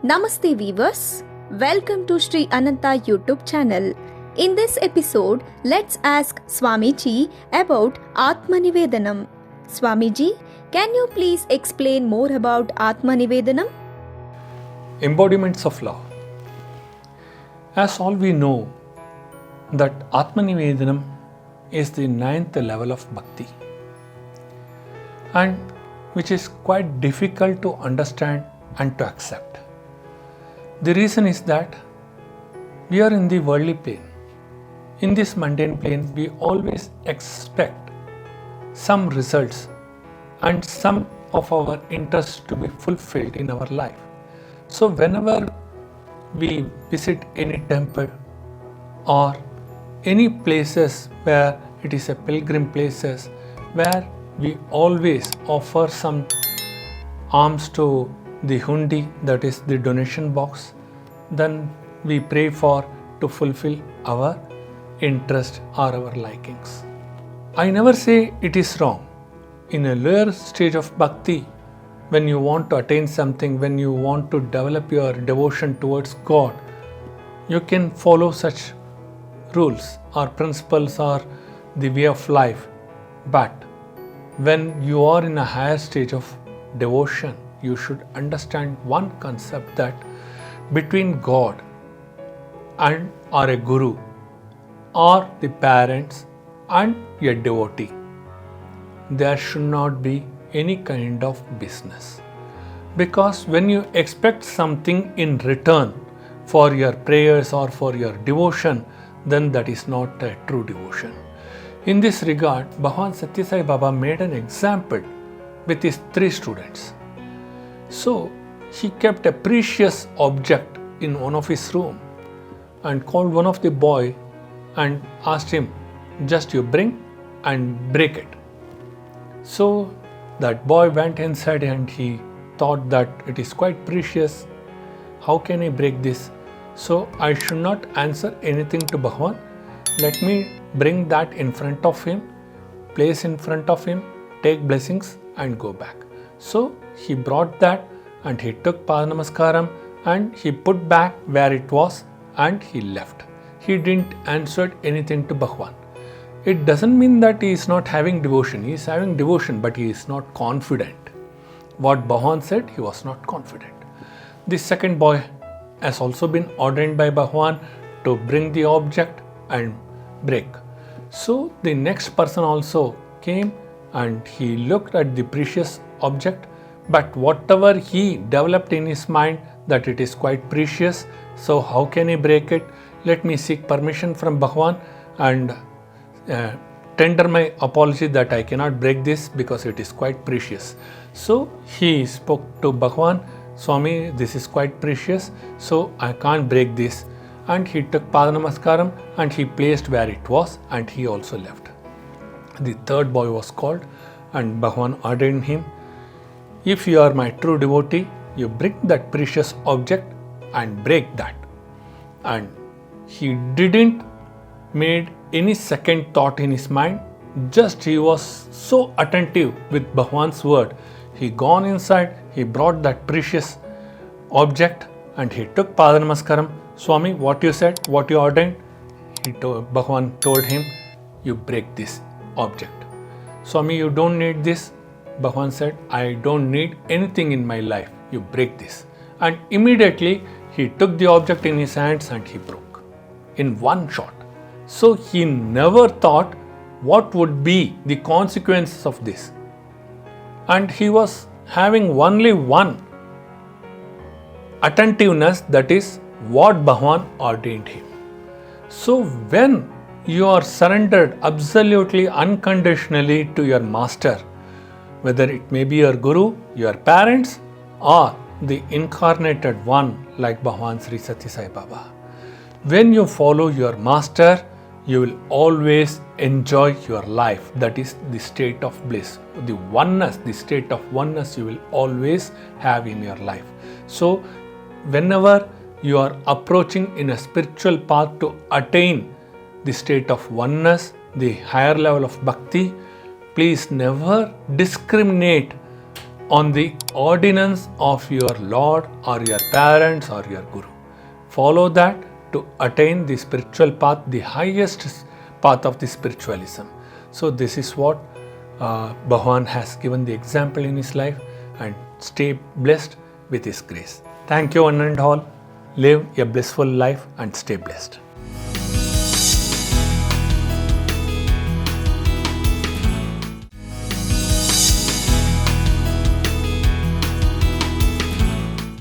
Namaste viewers, welcome to Sri Ananta YouTube channel. In this episode, let's ask Swamiji about Aatmanivedanam. Swamiji, can you please explain more about Aatmanivedanam? Embodiments of love. As all we know that Aatmanivedanam is the 9th level of bhakti, and which is quite difficult to understand and to accept. The reason is that we are in the worldly plane. In this mundane plane, we always expect some results and some of our interests to be fulfilled in our life. So whenever we visit any temple or any places where it is a pilgrim places, where we always offer some alms to the hundi, that is the donation box, then we pray for to fulfill our interest or our likings. I never say it is wrong. In a lower stage of bhakti, when you want to attain something, when you want to develop your devotion towards God, you can follow such rules or principles or the way of life. But when you are in a higher stage of devotion, you should understand one concept, that between God and or a guru or the parents and a devotee, there should not be any kind of business. Because when you expect something in return for your prayers or for your devotion, then that is not a true devotion. In this regard, Bhagavan Sathya Sai Baba made an example with his 3 students. So he kept a precious object in one of his room and called one of the boy and asked him, just you bring and break it. So that boy went inside and he thought that it is quite precious. How can I break this? So I should not answer anything to Bhagavan. Let me bring that in front of him, place in front of him, take blessings and go back. So he brought that and he took Pada Namaskaram and he put back where it was and he left. He didn't answer anything to Bhagavan. It doesn't mean that he is not having devotion. He is having devotion, but he is not confident. What Bhagavan said, he was not confident. The second boy has also been ordained by Bhagavan to bring the object and break. So the next person also came and he looked at the precious object, but whatever he developed in his mind that it is quite precious, so how can he break it? Let me seek permission from Bhagavan and tender my apology that I cannot break this because it is quite precious. So he spoke to Bhagavan, Swami, this is quite precious, so I can't break this. And he took Pada Namaskaram and he placed where it was and he also left. The third boy was called and Bhagavan ordained him, if you are my true devotee, you bring that precious object and break that. And he didn't made any second thought in his mind, just he was so attentive with Bhagavan's word. He gone inside, he brought that precious object and he took Pada Namaskaram. Swami, what you said, what you ordained? Bhagavan told him, you break this object. Swami, you don't need this. Bhagavan said, I don't need anything in my life. You break this. And immediately he took the object in his hands and he broke in one shot. So he never thought what would be the consequences of this. And he was having only one attentiveness, that is what Bhagavan ordained him. So when you are surrendered absolutely unconditionally to your master, whether it may be your guru, your parents, or the incarnated one like Bhagavan Sri Sathya Sai Baba, when you follow your master, you will always enjoy your life. That is the state of bliss. The oneness, the state of oneness you will always have in your life. So whenever you are approaching in a spiritual path to attain the state of oneness, the higher level of bhakti, please never discriminate on the ordinance of your Lord or your parents or your Guru. Follow that to attain the spiritual path, the highest path of the spiritualism. So this is what Bhagwan has given the example in his life, and stay blessed with his grace. Thank you one and all. Live a blissful life and stay blessed.